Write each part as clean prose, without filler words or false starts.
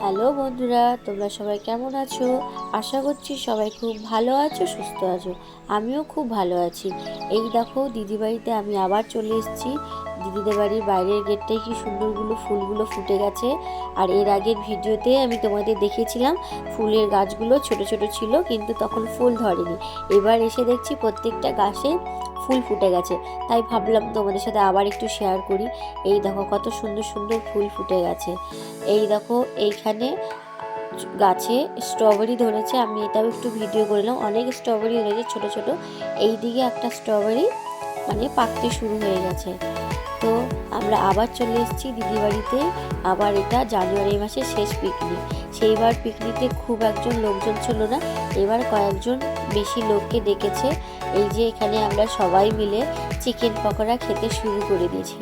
Hello বন্ধুরা, তোমরা সবাই কেমন আছো? আশা করছি সবাই খুব ভালো আছো, সুস্থ আছো। আমিও খুব ভালো আছি। এই দেখো, দিদি বাড়িতে আমি আবার চলে এসেছি। দিদিদের বাড়ির বাইরের গেটটায় কি সুন্দরগুলো ফুলগুলো ফুটে গেছে। আর এর আগের ভিডিওতে আমি তোমাদের দেখিয়েছিলাম ফুলের গাছগুলো ছোট ছোট ছিল, কিন্তু তখন ফুল ধরেনি। এবার এসে দেখছি প্রত্যেকটা গাছে ফুল ফুটে গেছে। তাই ভাবলাম তোমাদের সাথে আবার একটু শেয়ার করি। এই দেখো কত সুন্দর সুন্দর ফুল ফুটে গেছে। এই দেখো এইখানে গাছে স্ট্রবেরি ধরেছে, আমি এটাও একটু ভিডিও করলাম। অনেক স্ট্রবেরি ধরেছে ছোট ছোট। এই দিকে একটা স্ট্রবেরি মানে পাকতে শুরু হয়ে গেছে। তো আমরা আবার চলে এসেছি দিদি বাড়িতে। আবার এটা জানুয়ারি মাসের শেষ পিকনিক। সেইবার পিকনিকে খুব একজন লোকজন ছিল না, এবার কয়েকজন বেশি লোককে ডেকেছে। এই যে এখানে আমরা সবাই মিলে চিকেন পকোড়া খেতে শুরু করে দিয়েছি,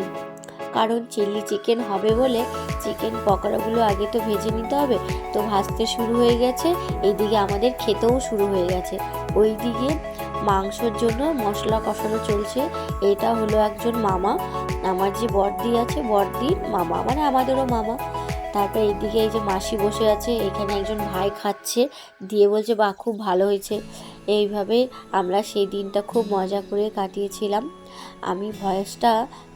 কারণ চিলি চিকেন হবে বলে চিকেন পকোড়াগুলো আগে তো ভেজে নিতে হবে। তো ভাজতে শুরু হয়ে গেছে, এইদিকে আমাদের খেতেও শুরু হয়ে গেছে। ওইদিকে মাংসর জন্য মশলা কষানো চলছে। এটা হলো একজন মামা, আমার যে বড়দি আছে বড়দির মামা, মানে আমাদেরও মামা। তারপর এইদিকে এই যে মাসি বসে আছে, এখানে একজন ভাই খাচ্ছে, দিয়ে বলছে বাহ খুব ভালো হয়েছে। এইভাবে আমরা সেই দিনটা খুব মজা করে কাটিয়েছিলাম। আমি ভয়েসটা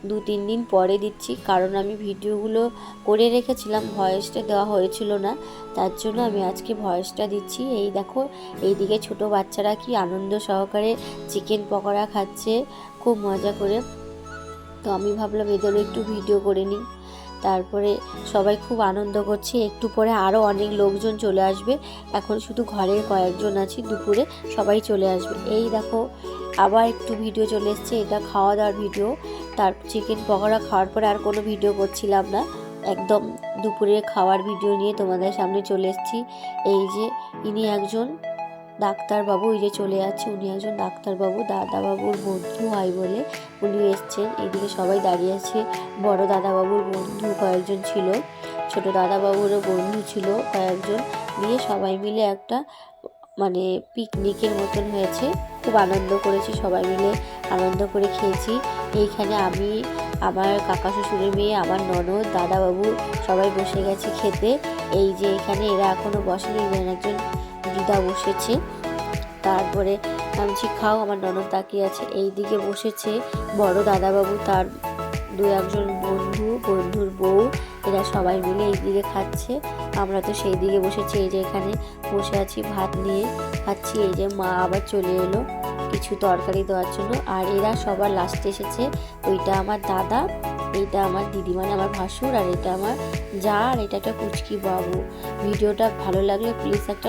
2-3 দিন পরে দিচ্ছি, কারণ আমি ভিডিওগুলো করে রেখেছিলাম, ভয়েসটা দেওয়া হয়েছিল না, তার জন্য আমি আজকে ভয়েসটা দিচ্ছি। এই দেখো এইদিকে ছোট বাচ্চারা কি আনন্দ সহকারে চিকেন পকোড়া খাচ্ছে খুব মজা করে। তো আমি ভাবলাম এদেরও একটু ভিডিও করে নিই। তারপরে সবাই খুব আনন্দ করছে। একটু পরে আরও অনেক লোকজন চলে আসবে। এখন শুধু ঘরের কয়েকজন আছি, দুপুরে সবাই চলে আসবে। এই দেখো আবার একটু ভিডিও চলে এসছে, এটা খাওয়া দাওয়ার ভিডিও। তার চিকেন পকোড়া খাওয়ার পরে আর কোনো ভিডিও করছিলাম না, একদম দুপুরে খাওয়ার ভিডিও নিয়ে তোমাদের সামনে চলে এসেছি। এই যে ইনি একজন ডাক্তারবাবু, এই যে চলে যাচ্ছে, উনি একজন ডাক্তারবাবু, দাদাবাবুর বন্ধু হয় বলে উনি এসছেন। এদিকে সবাই দাঁড়িয়ে আছে। বড় দাদাবাবুর বন্ধু কয়েকজন ছিল, ছোট দাদাবাবুরও বন্ধু ছিল কয়েকজন, নিয়ে সবাই মিলে একটা মানে পিকনিকের মতন হয়েছে। খুব আনন্দ করেছি, সবাই মিলে আনন্দ করে খেয়েছি। এইখানে আমি, আমার কাকা শ্বশুরের মেয়ে, আমার ননদ, দাদাবাবু সবাই বসে গেছে খেতে। এই যে এখানে এরা এখনও বসেনি, একজন দিদা বসেছে। তারপরে আমি খাও, আমার ননদ তাকিয়ে আছে। এই দিকে বসেছে বড় দাদাবাবু, তার 2-1জন বন্ধু, বন্ধুর বউ, এরা সবাই মিলে এই দিকে খাচ্ছে। আমরা তো সেই দিকে বসেছি। এই যে এখানে বসে আছি, ভাত নিয়ে খাচ্ছি। এই যে মা আবার চলে এলো কিছু তরকারি দেওয়ার জন্য। আর এরা সবার লাস্টে এসেছে। ওইটা আমার দাদা, এইটা আমার দিদি মানে আমার ভাসুর, আর এটা আমার যা, আর এটা একটা পুচকি বাবু। ভিডিওটা ভালো লাগলে প্লিজ একটা